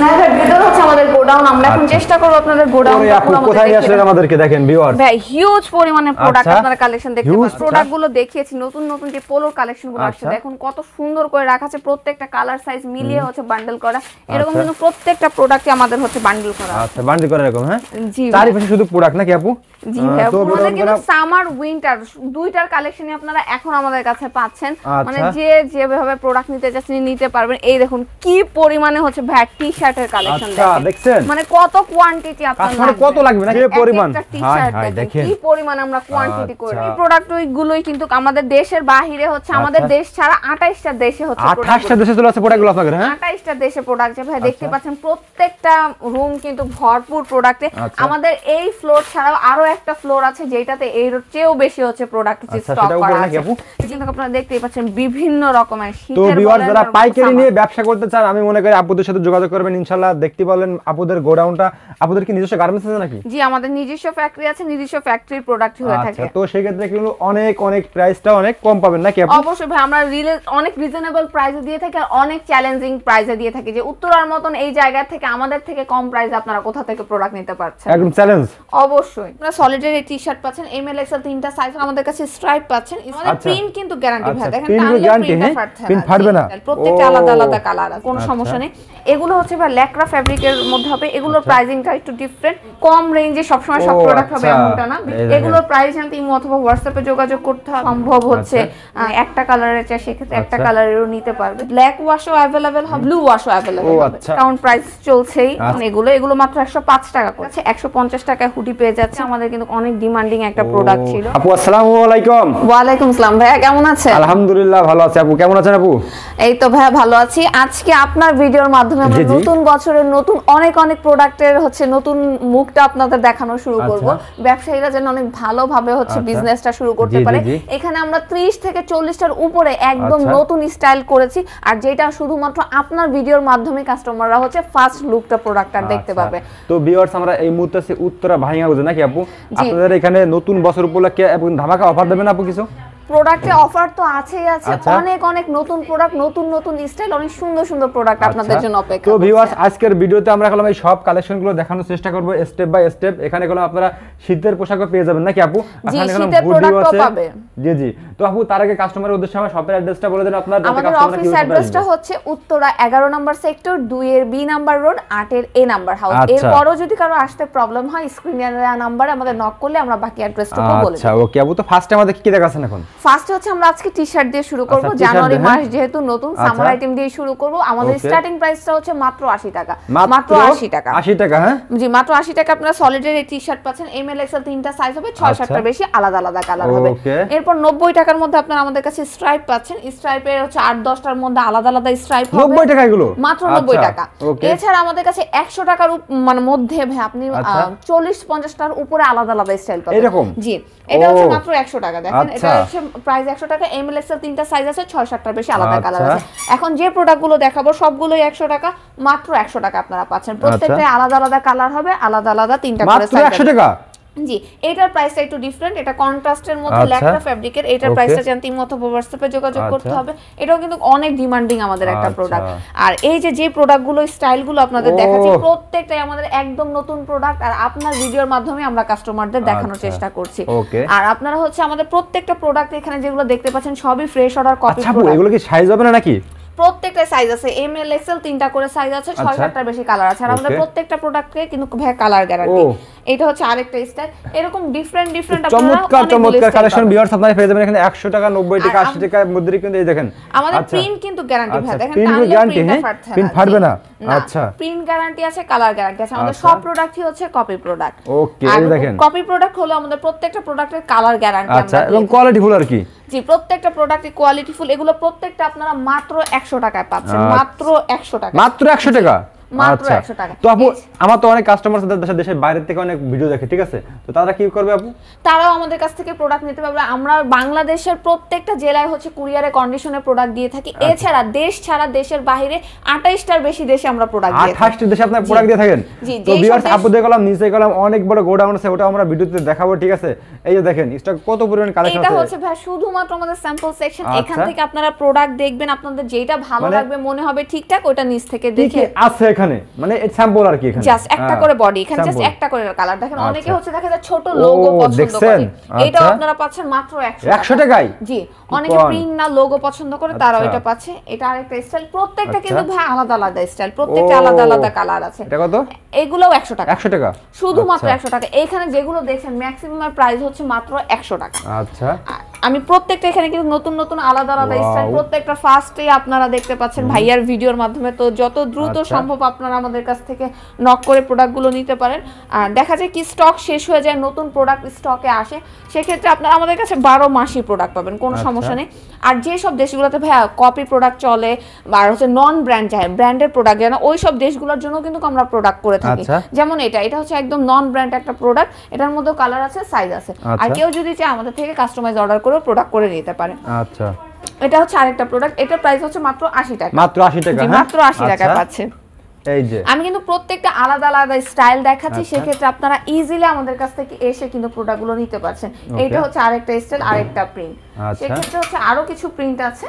হ্যাঁ ভিতরে হচ্ছে আমাদের গোডাউন। আমরা এখন চেষ্টা করব আপনাদের গোডাউনটা পুরো কোথায় আসলে আমাদেরকে দেখেন ভিউয়ার্স। ভাই হিউজ পরিমাণে প্রোডাক্ট আপনারা কালেকশন দেখতে পাচ্ছেন। প্রোডাক্টগুলো দেখিয়েছি, নতুন নতুন যে পোলোর কালেকশনগুলো আসছে দেখুন কত সুন্দর করে রাখা আছে, প্রত্যেকটা কালার সাইজ মিলিয়ে হচ্ছে বান্ডেল করা। এরকম কিন্তু প্রত্যেকটা প্রোডাক্টই আমাদের হচ্ছে বান্ডেল করা। আচ্ছা বান্ডেল করা এরকম। হ্যাঁ জি চারিপাশে শুধু প্রোডাক্ট নাকি আপু? জি ভাই, আমাদের কিন্তু সামার উইন্টার দুইটার কালেকশনই আপনারা এখন আমাদের কাছে পাচ্ছেন। মানে যে যেভাবে প্রোডাক্ট নিতে চাচ্ছেন নিতে পারবেন। এই দেখুন কি পরিমাণে হচ্ছে ভাই টি-শার্টের কালেকশন দেখছেন, মানে কত কোয়ান্টিটি আপনারা কত লাগবে না কি পরিমাণ। হাই হাই দেখেন কি পরিমাণ আমরা কোয়ান্টিটি করি। এই প্রোডাক্টগুলোই কিন্তু আমাদের দেশের বাইরে হচ্ছে, আমাদের দেশ ছাড়া 28টা দেশে হচ্ছে, 28টা দেশে চলে আসে প্রোডাক্টগুলো আপনাদের। হ্যাঁ 28টা দেশে প্রোডাক্ট যে ভাই দেখতে পাচ্ছেন প্রত্যেকটা রুম কিন্তু ভরপুর প্রোডাক্টে। আমাদের এই ফ্লোর ছাড়াও আরো একটা ফ্লোর আছে যেটাতে এর চেয়েও বেশি হচ্ছে প্রোডাক্ট স্টক করা আছে। কিন্তু আপনারা দেখতেই পাচ্ছেন বিভিন্ন রকমের শীতের। তো ভিউয়ার যারা পাইকারি নিয়ে ব্যবসা করতে চান আমি মনে করি আপুদের সাথে যোগাযোগ করবেন ইনশাআল্লাহ। দেখতে পারলেন আপুদের গোডাউনটা। আপুদের কি নিজস্ব গার্মেন্টস আছে নাকি? জি আমাদের নিজস্ব ফ্যাক্টরি আছে, নিজস্ব ফ্যাক্টরির প্রোডাক্ট হয়ে থাকে। আচ্ছা তো সেই ক্ষেত্রে কিন্তু অনেক প্রাইসটা অনেক কম পাবেন নাকি আপু? অবশ্যই ভাই, আমরা অনেক রিজনেবল প্রাইসে দিয়ে থাকি আর অনেক চ্যালেঞ্জিং প্রাইসে দিয়ে থাকি। যে উত্তরার মতন এই জায়গা থেকে আমাদের থেকে কম প্রাইসে আপনারা কোথা থেকে প্রোডাক্ট নিতে পারছেন? একদম চ্যালেঞ্জ। অবশ্যই আপনারা সলিডের এই টি-শার্ট পাচ্ছেন, এমএল এক্সএল তিনটা সাইজ, আমাদের কাছে স্ট্রাইপ পাচ্ছেন। আমাদের প্রিন্ট কিন্তু গ্যারান্টি ভাই, দেখেন প্রিন্ট ফাটবে না, প্রত্যেকটা আলাদা আলাদা কালার আছে, কোনো সমস্যা নেই। এগুলো হচ্ছে ভাই ল্যাকরা ফ্যাব্রিকের মধ্যে হবে। এগুলোর প্রাইসিংটা একটু ডিফারেন্ট, কম রেঞ্জে সবসময় সব প্রোডাক্ট হবে এমনটা না। এগুলোর প্রাইস জানতে ইমো অথবা হোয়াটসঅ্যাপে যোগাযোগ করতে সম্ভব হচ্ছে। একটা কালারের চাই সেক্ষেত্রে একটা কালারেরও নিতে পারবে। ব্ল্যাক ওয়াশও अवेलेबल হবে, ব্লু ওয়াশও अवेलेबल হবে। কারণ প্রাইস চলছেই এগুলো মাত্র 105 টাকা করে। 150 টাকায় হুডি পেয়ে যাচ্ছে। আমাদের কিন্তু অনেক ডিমান্ডিং একটা প্রোডাক্ট ছিল। আপু আসসালামু আলাইকুম। ওয়া আলাইকুম আসসালাম ভাইয়া, কেমন আছেন? আলহামদুলিল্লাহ ভালো আছি। আপু কেমন আছেন? আপু এই তো ভাইয়া ভালো আছি। আজকে আপনার ভিডিওর মাধ্যমে আমরা নতুন বছরের নতুন অনেক প্রোডাক্টের হচ্ছে নতুন মুখটা আপনাদের দেখানো শুরু করব। ব্যবসায়ীরা যেন অনেক ভালোভাবে হচ্ছে বিজনেসটা শুরু করতে পারে। এখানে আমরা 30 থেকে 40টার উপরে একদম নতুন স্টাইল করেছি, আর যেটা শুধুমাত্র আপনার ভিডিওর মাধ্যমে কাস্টমাররা হচ্ছে ফার্স্ট লুকটা প্রোডাক্টটা দেখতে পাবে। তো ভিউয়ার্স আমরা এই মুহূর্তে আছি উত্তরা ভাঙিয়াগঞ্জে নাকি আপু? আপনাদের এখানে নতুন বছর উপলক্ষে এবং ধামাকা অফার দেবেন আপু কিছু? প্রোডাক্টে অফার তো আছেই আছে, অনেক নতুন প্রোডাক্ট, নতুন স্টাইল, অনেক সুন্দর প্রোডাক্ট আপনাদের জন্য অপেক্ষা করছে। তো ভিউয়ার্স আজকের ভিডিওতে আমরা কলম এই সব কালেকশনগুলো দেখানোর চেষ্টা করব স্টেপ বাই স্টেপ। এখানে কলম আপনারা শীতের পোশাকও পেয়ে যাবেন নাকি আপু? এখানে শীতের প্রোডাক্টও পাবে। জি তো আপু তার আগে কাস্টমারের উদ্দেশ্যে আমার শপের অ্যাড্রেসটা বলে দেন আপনারা। আমাদের অফিস অ্যাড্রেসটা হচ্ছে উত্তরা 11 নম্বর সেক্টর 2 এর বি নাম্বার রোড 8 এর এ নাম্বার হাউস। এরপরও যদি কারো আসতে প্রবলেম হয় স্ক্রিনে দেওয়া নম্বরে আমাদের নক করলে আমরা বাকি অ্যাড্রেসটুকু বলে দেব। আচ্ছা ওকে আপু। তো ফার্স্টে আমাদের কি দেখাচ্ছেন এখন? ফার্স্টে হচ্ছে আমরা আজকে টি-শার্ট দিয়ে শুরু করব। জানুয়ারি মাস যেহেতু নতুন সামার আইটেম দিয়ে শুরু করব। আমাদের স্টার্টিং প্রাইসটা হচ্ছে মাত্র 80 টাকা। মাত্র 80 টাকা। 80 টাকা? হ্যাঁ জি মাত্র 80 টাকা আপনারা সলিডের এই টি-শার্ট পাচ্ছেন। এমএল এক্সএল তিনটা সাইজ হবে, 6-7টার বেশি আলাদা কালার হবে। এরপর 90 টাকার মধ্যে আপনারা আমাদের কাছে স্ট্রাইপ পাচ্ছেন। স্ট্রাইপের হচ্ছে 8-10টার মধ্যে আলাদা স্ট্রাইপ হবে। 90 টাকা এগুলো? মাত্র 90 টাকা। এছাড়া আমাদের কাছে 100 টাকার মানে মধ্যে ভাই আপনি 40-50টার উপরে আলাদা স্টাইল পাবেন এরকম। জি এটা হচ্ছে মাত্র 100 টাকা। দেখেন এটা হচ্ছে প্রাইস 100 টাকা। এমএল এক্সএল তিনটা সাইজ আছে, 6-7টার বেশি আলাদা কালার আছে। এখন যে প্রোডাক্টগুলো দেখাবো সবগুলোই 100 টাকা। মাত্র 100 টাকা আপনারা পাচ্ছেন। প্রত্যেকটাই আলাদা কালার হবে, আলাদা তিনটা করে সাইজ। মাত্র 100 টাকা? জি এটার প্রাইসটা একটু ডিফারেন্ট। এটা কন্ট্রাস্টের মধ্যে ল্যাকরা ফ্যাব্রিকের। এটার প্রাইসটা জানতে ইমো অথবা হোয়াটসঅ্যাপে যোগাযোগ করতে হবে। এটাও কিন্তু অনেক ডিমান্ডিং আমাদের একটা প্রোডাক্ট। আর এই যে প্রোডাক্টগুলো স্টাইলগুলো আপনাদের দেখাচ্ছি প্রত্যেকটাই আমাদের একদম নতুন প্রোডাক্ট, আর আপনার ভিডিওর মাধ্যমে আমরা কাস্টমারদের দেখানোর চেষ্টা করছি। আর আপনারা হচ্ছে আমাদের প্রত্যেকটা প্রোডাক্ট এখানে যেগুলো দেখতে পাচ্ছেন সবই ফ্রেশ অর্ডার কপি প্রোডাক্ট। আচ্ছা এগুলো কি সাইজ হবে না নাকি? প্রত্যেকটা সাইজ আছে, এমএল এক্সএল তিনটা করে সাইজ আছে, 6-7টার বেশি কালার আছে। আর আমাদের প্রত্যেকটা প্রোডাক্টে কিন্তু ভাই কালার গ্যারান্টি। এটা হচ্ছে আরেকটা স্টাইল। এরকম ডিফারেন্ট আপনারা চমৎকার কালেকশন ভিউয়ার্স আপনারা পেয়ে যাবেন এখানে 100 টাকা, 90 টাকা, 80 টাকার মধ্যে কিন্তু এই দেখেন আমাদের প্রিন্ট কিন্তু গ্যারান্টি ভাই। দেখেন প্রিন্ট গ্যারান্টি, হ্যাঁ প্রিন্ট ফাটবে না। আচ্ছা প্রিন্ট গ্যারান্টি আছে, কালার গ্যারান্টি আছে। আমাদের সব প্রোডাক্টই হচ্ছে কপি প্রোডাক্ট। ওকে এই দেখেন কপি প্রোডাক্ট হলো আমাদের প্রত্যেকটা প্রোডাক্টের কালার গ্যারান্টি আমরা। আচ্ছা এবং কোয়ালিটি ফুল আর কি? জি প্রত্যেকটা প্রোডাক্টে কোয়ালিটি ফুল। এগুলো প্রত্যেকটা আপনারা মাত্র 100 টাকায় পাচ্ছেন। মাত্র 100 টাকা। মাত্র 100 টাকা? মাত্র 100 টাকা। তো আপু আমার তো অনেক কাস্টমার আছে দেশের বাইরে থেকে অনেক ভিডিও দেখে, ঠিক আছে? তো তারা কি করবে আপু? তারাও আমাদের কাছ থেকে প্রোডাক্ট নিতে পারবে। আমরা বাংলাদেশের প্রত্যেকটা জেলায় হচ্ছে কুরিয়ারে কন্ডিশনে প্রোডাক্ট দিয়ে থাকি। এছাড়া দেশ ছাড়া দেশের বাইরে 28টার বেশি দেশে আমরা প্রোডাক্ট দিয়ে থাকি। 28টা দেশে আপনারা প্রোডাক্ট দিয়ে থাকেন? তো ভিউয়ার্স আপুদের কলম নিচে কলম অনেক বড় গোডাউন আছে, ওটা আমরা ভিডিওতে দেখাবো, ঠিক আছে? এই যে দেখেন স্টক কত পরিমাণ কালেকশন আছে। এটা হচ্ছে ভাই শুধুমাত্র আমাদের স্যাম্পল সেকশন। এখান থেকে আপনারা প্রোডাক্ট দেখবেন, আপনাদের যেটা ভালো লাগবে মনে হবে ঠিকঠাক ওটা নিচ থেকে দেখে আছে এখানে এখানে মানে স্যাম্পল আর কি এখানে জাস্ট একটা করে বডি এখানে জাস্ট একটা করে কালার দেখেন অনেকে হচ্ছে দেখা যায় ছোট লোগো পছন্দ করে এটাও আপনারা পাচ্ছেন মাত্র 100 টাকায় জি অনেকে প্রিন্ট না লোগো পছন্দ করে তারা এটা পাচ্ছে এটা আরেকটা স্টাইল প্রত্যেকটা কিন্তু ভাই আলাদা আলাদা স্টাইল প্রত্যেকটা আলাদা আলাদা কালার আছে এটা কত এগুলোও 100 টাকা 100 টাকা শুধুমাত্র 100 টাকা এইখানে যেগুলো দেখছেন ম্যাক্সিমাম প্রাইস হচ্ছে মাত্র 100 টাকা আচ্ছা আমি প্রত্যেকটা এখানে কিন্তু নতুন নতুন আলাদা আলাদা স্টাইল প্রত্যেকটা ফার্স্টে আপনারা দেখতে পাচ্ছেন ভাইয়ার ভিডিওর মাধ্যমে তো যত দ্রুত সম্ভব আপনারা আমাদের কাছ থেকে নক করে প্রোডাক্টগুলো নিতে পারেন আর দেখা যায় কি স্টক শেষ হয়ে যায় নতুন প্রোডাক্ট স্টকে আসে সেক্ষেত্রে আপনারা আমাদের কাছে 12 মাসই প্রোডাক্ট পাবেন কোনো সমস্যা নেই আর যে সব দেশগুলোতে ভাইয়া কপি প্রোডাক্ট চলে আর হচ্ছে নন ব্র্যান্ড যায় ব্র্যান্ডের প্রোডাক্ট যেন ওই সব দেশগুলোর জন্য কিন্তু আমরা প্রোডাক্ট করে থাকি যেমন এটা হচ্ছে একদম নন ব্র্যান্ড একটা প্রোডাক্ট এটার মধ্যে কালার আছে সাইজ আছে আর কেউ যদি চায় আমাদের থেকে কাস্টমাইজ অর্ডার করে প্রোডাক্ট করে নিতে পারে আচ্ছা এটা হচ্ছে আরেকটা প্রোডাক্ট এটার প্রাইস হচ্ছে মাত্র 80 টাকা মাত্র 80 টাকা মাত্র 80 টাকা পাচ্ছে এই যে আমি কিন্তু প্রত্যেকটা আলাদা আলাদা স্টাইল দেখাচ্ছি সেক্ষেত্রে আপনারা ইজিলি আমাদের কাছ থেকে এসে কিন্তু প্রোডাক্টগুলো নিতে পারছেন এইটা হচ্ছে আরেকটা স্টাইল আরেকটা প্রিন্ট সেক্ষেত্রে হচ্ছে আরো কিছু প্রিন্ট আছে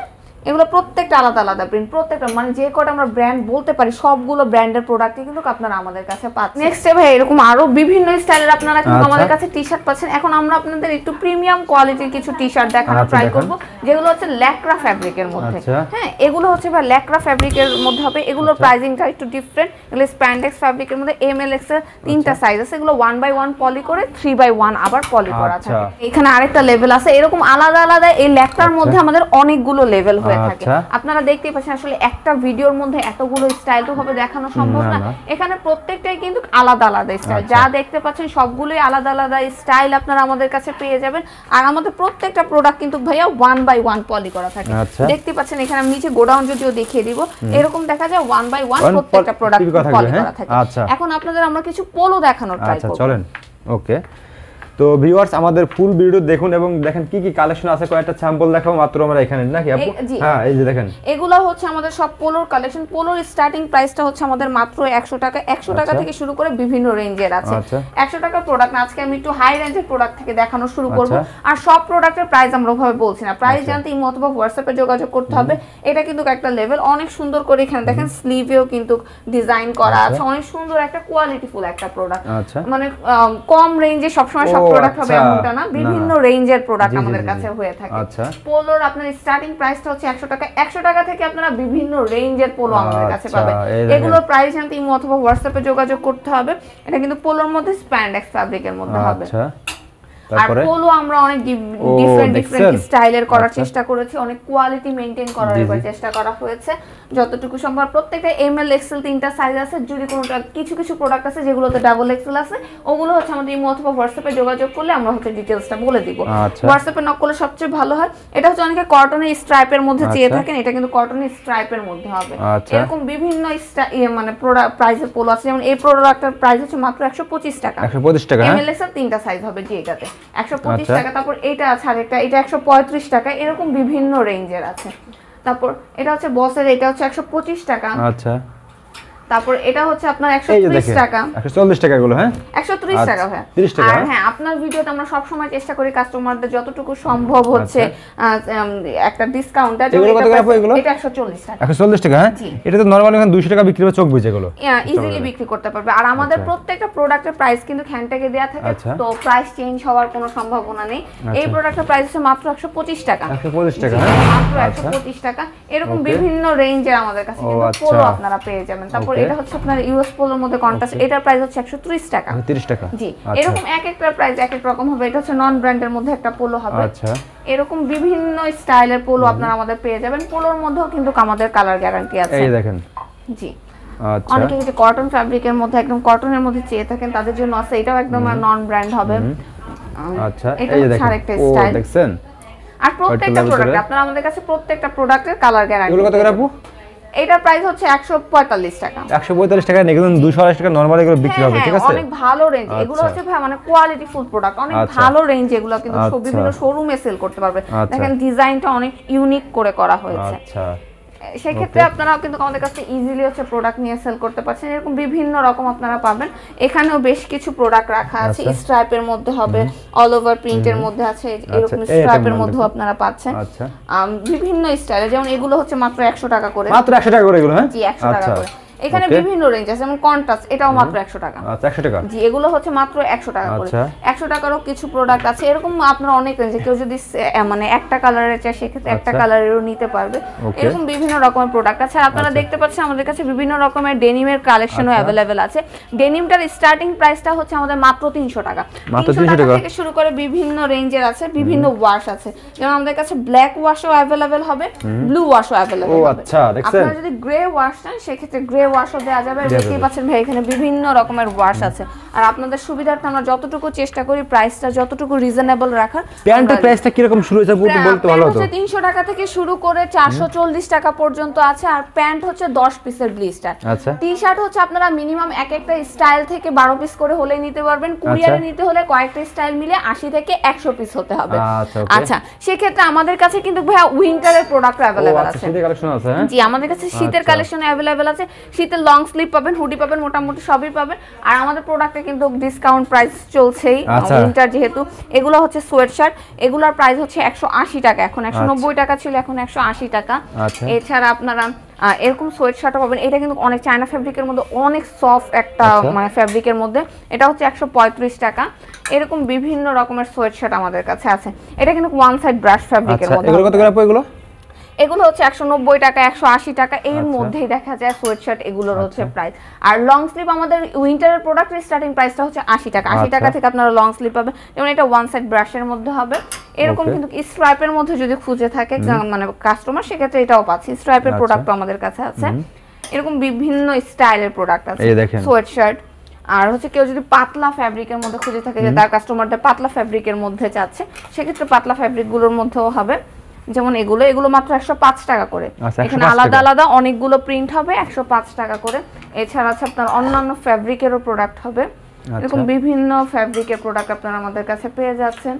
এগুলো প্রত্যেকটা আলাদা আলাদা প্রিন্ট প্রত্যেকটা মানে যে কোড আমরা ব্র্যান্ড বলতে পারি সবগুলো ব্র্যান্ডের প্রোডাক্টই কিন্তু আপনারা আমাদের কাছে পাচ্ছেন নেক্সট ভাই এরকম আরো বিভিন্ন স্টাইলের আপনারা কিন্তু আমাদের কাছে টি-শার্ট পাচ্ছেন এখন আমরা আপনাদের একটু প্রিমিয়াম কোয়ালিটির কিছু টি-শার্ট দেখানোর ট্রাই করব যেগুলো হচ্ছে ল্যাক্রা ফ্যাব্রিকের মধ্যে হ্যাঁ এগুলো হচ্ছে ভাই ল্যাক্রা ফ্যাব্রিকের মধ্যে হবে এগুলোর প্রাইসিংটা একটু ডিফারেন্ট এগুলো স্প্যান্ডেক্স ফ্যাব্রিকের মধ্যে এম এল এক্স এর তিনটা সাইজ আছে এগুলো 1/1 পলি করে 3/1 আবার পলি করা থাকে এখানে আরেকটা লেভেল আছে এরকম আলাদা আলাদা এই ল্যাক্রার মধ্যে আমাদের অনেকগুলো লেভেল হয়ে থাকে আপনারা দেখতেই পাচ্ছেন আসলে একটা ভিডিওর মধ্যে এতগুলো স্টাইল তো ভাবে দেখানো সম্ভব না এখানে প্রত্যেকটাই কিন্তু আলাদা আলাদা স্টাইল যা দেখতে পাচ্ছেন সবগুলোই আলাদা আলাদা স্টাইল আপনারা আমাদের কাছে পেয়ে যাবেন আর আমাদের প্রত্যেকটা প্রোডাক্ট কিন্তু ভাইয়া 1/1 পলি করা থাকে দেখতে পাচ্ছেন এখানে আমি নিচে গোডাউন যদিও দেখিয়ে দিব এরকম দেখা যায় 1/1 প্রত্যেকটা প্রোডাক্ট পলি করা থাকে এখন আপনাদের আমরা কিছু পোলো দেখানোর ট্রাই করব চলেন ওকে তো ভিউয়ার্স আমাদের ফুল ভিডিও দেখুন এবং দেখেন কি কি কালেকশন আছে কয়েকটা স্যাম্পল দেখাবো মাত্র আমরা এখানে নাকি আপু হ্যাঁ এই যে দেখেন এগুলো হচ্ছে আমাদের সব পোলোর কালেকশন পোলোর স্টার্টিং প্রাইসটা হচ্ছে আমাদের মাত্র 100 টাকা 100 টাকা থেকে শুরু করে বিভিন্ন রেঞ্জের আছে 100 টাকার প্রোডাক্ট না আজকে আমি একটু হাই রেঞ্জের প্রোডাক্ট থেকে দেখানো শুরু করব আর সব প্রোডাক্টের প্রাইস আমরা ওভাবে বলছি না প্রাইস জানতে ইমো অথবা হোয়াটসঅ্যাপে যোগাযোগ করতে হবে এটা কিন্তু একটা লেভেল অনেক সুন্দর করে এখানে দেখেন স্লিভেও কিন্তু ডিজাইন করা আছে অনেক সুন্দর একটা কোয়ালিটিফুল একটা প্রোডাক্ট মানে কম রেঞ্জে সব সময় সব প্রোডাক্ট হবে না বিভিন্ন রেঞ্জের প্রোডাক্ট আমাদের কাছে হয়ে থাকে পোলোর আপনার স্টার্টিং প্রাইসটা হচ্ছে 100 টাকা 100 টাকা থেকে আপনারা বিভিন্ন রেঞ্জের পোলো আমাদের কাছে পাবেন এগুলোর প্রাইস জানতে ইমো অথবা হোয়াটসঅ্যাপে যোগাযোগ করতে হবে এটা কিন্তু পোলোর মধ্যে স্প্যান্ডেক্স ফ্যাব্রিকের মধ্যে হবে আর পোলো আমরা অনেক ডিফারেন্ট স্টাইলের করার চেষ্টা করেছি অনেক কোয়ালিটি মেইনটেইন করার চেষ্টা করা হয়েছে যতটুকু সম্ভব প্রত্যেকটা এম এল এক্সেল তিনটা সাইজ আছে যদি কোনোটা কিছু কিছু প্রোডাক্ট আছে যেগুলোতে ডাবল এক্সেল আছে ওগুলো হচ্ছে আমাদের ইমো অথবা হোয়াটসঅ্যাপে যোগাযোগ করলে আমরা হচ্ছে ডিটেইলসটা বলে দিব হোয়াটসঅ্যাপে নক করলে সবচেয়ে ভালো হয় এটা হচ্ছে অনেকে কটনের স্ট্রাইপের মধ্যে চেয়ে থাকেন এটা কিন্তু কটনের স্ট্রাইপের মধ্যে হবে এরকম বিভিন্ন মানে প্রোডাক্ট প্রাইসের পোলো আছে যেমন এই প্রোডাক্টের প্রাইস হচ্ছে মাত্র 125 টাকা 125 টাকা এম এল এক্সেল তিনটা সাইজ হবে জি এটাতে 125 টাকা তারপর এটা আছে আর এটা 135 টাকা এরকম বিভিন্ন রেঞ্জের আছে তারপর এটা হচ্ছে বসের এটা হচ্ছে 125 টাকা আচ্ছা তারপর এটা হচ্ছে আপনার 130 টাকা 140 টাকা গুলো হ্যাঁ 130 টাকা ভাই 30 টাকা আর হ্যাঁ আপনার ভিডিওতে আমরা সব সময় চেষ্টা করি কাস্টমারদের যতটুকু সম্ভব হচ্ছে একটা ডিসকাউন্ট দেওয়ার এটা 140 টাকা 140 টাকা হ্যাঁ এটা তো নরমালি এখন 200 টাকা বিক্রি হবে চোখ বুঝে গেল ইজিলি বিক্রি করতে পারবে আর আমাদের প্রত্যেকটা প্রোডাক্টের প্রাইস কিন্তু হ্যান্ডট্যাগে দেয়া থাকে তো প্রাইস চেঞ্জ হওয়ার কোনো সম্ভাবনা নেই এই প্রোডাক্টের প্রাইস হচ্ছে মাত্র 125 টাকা 125 টাকা মাত্র 125 টাকা এরকম বিভিন্ন রেঞ্জের আমাদের কাছে কিন্তু পোলো আপনারা পেয়ে যাবেন তারপর এটা হচ্ছে আপনার ইউএস পোলোর মধ্যে কন্ট্রাস্ট এটার প্রাইস হচ্ছে 130 টাকা 30 টাকা জি এরকম এক একটা প্রাইস এক এক রকম হবে এটা হচ্ছে নন ব্র্যান্ডের মধ্যে একটা পোলো হবে আচ্ছা এরকম বিভিন্ন স্টাইলের পোলো আপনারা আমাদের পেয়ে যাবেন পোলোর মধ্যেও কিন্তু আমাদের কালার গ্যারান্টি আছে এই দেখেন জি আচ্ছা অনেকে যে কটন ফ্যাব্রিকের মধ্যে একদম কটনের মধ্যে চেয়ে থাকেন তাদের জন্য আছে এটাও একদম নন ব্র্যান্ড হবে আচ্ছা এই যে দেখেন ও দেখছেন আর প্রত্যেকটা প্রোডাক্ট আপনারা আমাদের কাছে প্রত্যেকটা প্রোডাক্টের কালার গ্যারান্টি এগুলো কত করে আপু এটার প্রাইস হচ্ছে 145 টাকা 145 টাকা নেই কিন্তু 228 টাকা নরমালি এগুলো বিক্রি হবে ঠিক আছে অনেক ভালো রেঞ্জ এগুলো হচ্ছে ভাই মানে কোয়ালিটি ফুল প্রোডাক্ট অনেক ভালো রেঞ্জ এগুলো কিন্তু বিভিন্ন শোরুমে সেল করতে পারবে দেখেন ডিজাইনটা অনেক ইউনিক করে করা হয়েছে আচ্ছা সেক্ষেত্রে আপনারাও কিন্তু আমাদের কাছে ইজিলি হচ্ছে প্রোডাক্ট নিয়ে সেল করতে পারছেন এরকম বিভিন্ন রকম আপনারা পাবেন এখানেও বেশ কিছু প্রোডাক্ট রাখা আছে স্ট্রাইপের মধ্যে হবে অল ওভার প্রিন্টের মধ্যে আছে এরকম স্ট্রাইপের মধ্যেও আপনারা পাচ্ছেন বিভিন্ন স্টাইলে যেমন এগুলো হচ্ছে মাত্র 100 টাকা করে মাত্র 100 টাকা করে এগুলো হ্যাঁ জি 100 টাকা করে এখানে বিভিন্ন রেঞ্জ আছে, যেমন কন্ট্রাস্ট, এটাও মাত্র 100 টাকা। আচ্ছা 100 টাকা। জি, এগুলো হচ্ছে মাত্র 100 টাকা করে। 100 টাকারও কিছু প্রোডাক্ট আছে, এরকম আপনারা অনেক রেঞ্জে, কেউ যদি মানে একটা কালারের চায় সেক্ষেত্রে একটা কালারেরও নিতে পারবে, এরকম বিভিন্ন রকমের প্রোডাক্ট আছে। আর আপনারা দেখতে পাচ্ছেন আমাদের কাছে বিভিন্ন রকমের ডেনিমের কালেকশনও অ্যাভেলেবেল আছে। ডেনিমটার স্টার্টিং প্রাইসটা হচ্ছে আমাদের মাত্র 300 টাকা। 300 টাকা থেকে শুরু করে বিভিন্ন রেঞ্জের আছে, বিভিন্ন ওয়াশ আছে, যেমন আমাদের কাছে ব্ল্যাক ওয়াশও অ্যাভেলেবেল হবে, ব্লু ওয়াশও অ্যাভেলেবেল হবে। আচ্ছা, দেখছেন আপনারা যদি গ্রে ওয়াশ চান সেক্ষেত্রে গ্রে ওয়াশও দেওয়া যাবে। দেখতেই পাচ্ছেন ভাই এখানে বিভিন্ন রকমের ওয়াশ আছে। আর আপনাদের সুবিধার্থে আমরা যতটুকু চেষ্টা করি প্রাইসটা যতটুকু রিজনেবল রাখার। প্যান্টের প্রাইসটা কি রকম শুরু হয়েছে বলতে ভালো হতো। 300 টাকা থেকে শুরু করে 440 টাকা পর্যন্ত আছে। আর প্যান্ট হচ্ছে 10 পিসের ব্লিস্টার। আচ্ছা, টি-শার্ট হচ্ছে আপনারা মিনিমাম একটা স্টাইল থেকে 12 পিস করে হলেই নিতে পারবেন। কুরিয়ারে নিতে হলে কয়েকটা স্টাইল মিলে 80 থেকে 100 পিস হতে হবে। আচ্ছা, সেই ক্ষেত্রে আমাদের কাছে কিন্তু ভাই উইন্টারের প্রোডাক্ট अवेलेबल আছে। শীতের কালেকশন আছে। জি, আমাদের কাছে শীতের কালেকশন अवेलेबल আছে। শীতের লং স্লিভ পাবেন, হুডি পাবেন, মোটামুটি সবই পাবেন। আর আমাদের প্রোডাক্টে কিন্তু ডিসকাউন্ট প্রাইস চলছেই উইন্টার যেহেতু। এগুলো হচ্ছে সোয়েট শার্ট, এগুলোর প্রাইস হচ্ছে 180 টাকা, এখন 190 টাকা ছিল, এখন 180 টাকা। এছাড়া আপনারা এরকম সোয়েট শার্টও পাবেন। এটা কিন্তু অনেক চায়না ফ্যাব্রিকের মধ্যে অনেক সফট একটা মানে ফ্যাব্রিকের মধ্যে, এটা হচ্ছে 135 টাকা। এরকম বিভিন্ন রকমের সোয়েট শার্ট আমাদের কাছে আছে। এটা কিন্তু ওয়ান সাইড ব্রাশ ফ্যাব্রিকের মধ্যে। এগুলো কত করে আপু? এগুলো হচ্ছে 190 টাকা, 180 টাকা, এর মধ্যেই দেখা যায় সোয়েট শার্ট এগুলোর হচ্ছে প্রাইস। আর লং স্লিভ আমাদের উইন্টারের প্রোডাক্টের স্টার্টিং প্রাইসটা হচ্ছে 80 টাকা। 80 টাকা থেকে আপনারা লং স্লিভ পাবেন, যেমন এটা ওয়ান সাইড ব্রাশের মধ্যে হবে। এরকম কিন্তু স্ট্রাইপের মধ্যে যদি খুঁজে থাকে মানে কাস্টমার, সেক্ষেত্রে এটাও পাচ্ছি। স্ট্রাইপের প্রোডাক্টও আমাদের কাছে আছে। এরকম বিভিন্ন স্টাইলের প্রোডাক্ট আছে, সোয়েট শার্ট। আর হচ্ছে কেউ যদি পাতলা ফ্যাব্রিকের মধ্যে খুঁজে থাকে, যে তার কাস্টমারদের পাতলা ফ্যাব্রিকের মধ্যে চাচ্ছে, সেক্ষেত্রে পাতলা ফ্যাব্রিকগুলোর মধ্যেও হবে। যেমন এগুলো মাত্র 105 টাকা করে। এখানে আলাদা আলাদা অনেকগুলো প্রিন্ট হবে, 105 টাকা করে। এছাড়া আছে আপনার অন্যান্য ফ্যাব্রিকেরও প্রোডাক্ট হবে। এরকম বিভিন্ন ফ্যাব্রিকের প্রোডাক্ট আপনারা আমাদের কাছে পেয়ে যাচ্ছেন,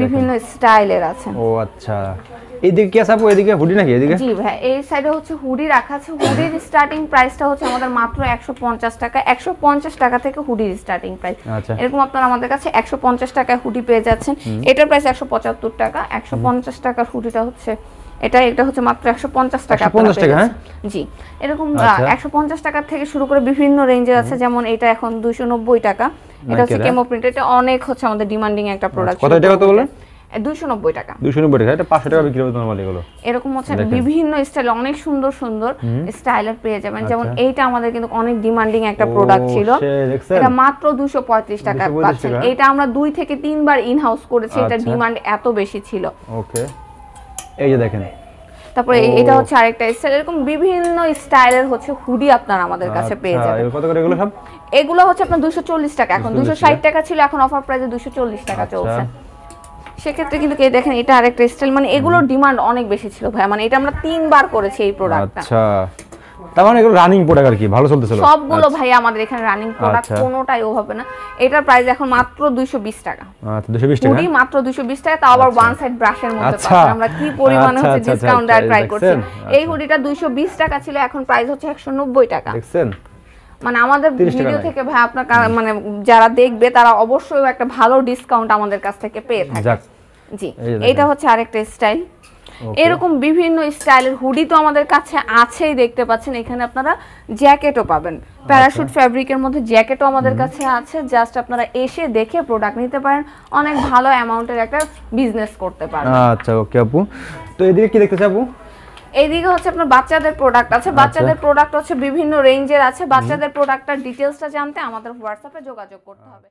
বিভিন্ন স্টাইলের আছে। ও আচ্ছা, এইদিকে কি আছে আপু? এদিকে হুডি নাকি? এদিকে জি ভাই, এই সাইডে হচ্ছে হুডি রাখা আছে। হুডির স্টার্টিং প্রাইসটা হচ্ছে আমাদের মাত্র 150 টাকা। 150 টাকা থেকে হুডির স্টার্টিং প্রাইস। এরকম আপনারা আমাদের কাছে 150 টাকায় হুডি পেয়ে যাচ্ছেন। এটার প্রাইস 175 টাকা। 150 টাকার হুডিটা হচ্ছে এটা হচ্ছে মাত্র 150 টাকা। 150 টাকা, হ্যাঁ জি। এরকম 150 টাকা থেকে শুরু করে বিভিন্ন রেঞ্জের আছে, যেমন এটা এখন 290 টাকা। এটা হচ্ছে কেমো প্রিন্ট, এটা অনেক হচ্ছে আমাদের ডিমান্ডিং একটা প্রোডাক্ট। কত টাকা বলেন? 290 টাকা। 290 টাকা, এটা 500 টাকা বিক্রি হবে নরমালি এগুলো। এরকম হচ্ছে বিভিন্ন স্টাইল, অনেক সুন্দর সুন্দর স্টাইলের পেয়ে যাবেন। যেমন এইটা আমাদের কিন্তু অনেক ডিমান্ডিং একটা প্রোডাক্ট ছিল, এটা মাত্র 235 টাকা পাচ্ছেন। এটা আমরা 2 থেকে 3 বার ইন হাউস করেছি, এটা ডিমান্ড এত বেশি ছিল। ওকে, এই যে দেখেন। তারপরে এটা হচ্ছে আরেকটা স্টাইল। এরকম বিভিন্ন স্টাইলের হচ্ছে হুডি আপনারা আমাদের কাছে পেয়ে যাবেন। কত করে এগুলো সব? এগুলো হচ্ছে আপনার 240 টাকা, এখন 260 টাকা ছিল, এখন অফার প্রাইসে 240 টাকা চলছে। সেক্ষেত্রে কিন্তু কে দেখেন, এটা আরেকটা স্টাইল, মানে এগুলোর ডিমান্ড অনেক বেশি ছিল ভাই, মানে এটা আমরা 3 বার করেছি এই প্রোডাক্টটা। আচ্ছা, তার মানে এগুলো রানিং প্রোডাক্ট আর কি, ভালো চলতেছিল সবগুলো ভাই আমাদের এখানে রানিং প্রোডাক্ট, কোনোটাই ও হবে না। এটার প্রাইস এখন মাত্র 220 টাকা। আচ্ছা, 220 টাকা, পুরি মাত্র 220 টাকা, তাও আবার ওয়ান সাইড ব্রাশের মধ্যে পাচ্ছেন। আমরা কি পরিমাণে হচ্ছে ডিসকাউন্ট আর ট্রাই করছি। এই হুডিটা 220 টাকা ছিল, এখন প্রাইস হচ্ছে 190 টাকা। দেখছেন, মানে আমাদের ভিডিও থেকে ভাই আপনার মানে যারা দেখবে তারা অবশ্যই একটা ভালো ডিসকাউন্ট আমাদের কাছ থেকে পেয়ে থাকে। জি, এটা হচ্ছে আরেকটা স্টাইল। এরকম বিভিন্ন স্টাইলের হুডি তো আমাদের কাছে আছেই, দেখতে পাচ্ছেন। এখানে আপনারা জ্যাকেটও পাবেন, প্যারাশুট ফ্যাব্রিকের মধ্যে জ্যাকেটও আমাদের কাছে আছে। জাস্ট আপনারা এসে দেখে প্রোডাক্ট নিতে পারেন, অনেক ভালো অ্যামাউন্টের একটা বিজনেস করতে পারেন। আচ্ছা, ওকে আপু। তো এদিকে কি দেখতেছ আপু? এইদিকে হচ্ছে আপনার বাচ্চাদের প্রোডাক্ট আছে। বাচ্চাদের প্রোডাক্ট হচ্ছে বিভিন্ন রেঞ্জের আছে। বাচ্চাদের প্রোডাক্টটার ডিটেইলসটা জানতে আমাদের হোয়াটসঅ্যাপে যোগাযোগ করতে হবে।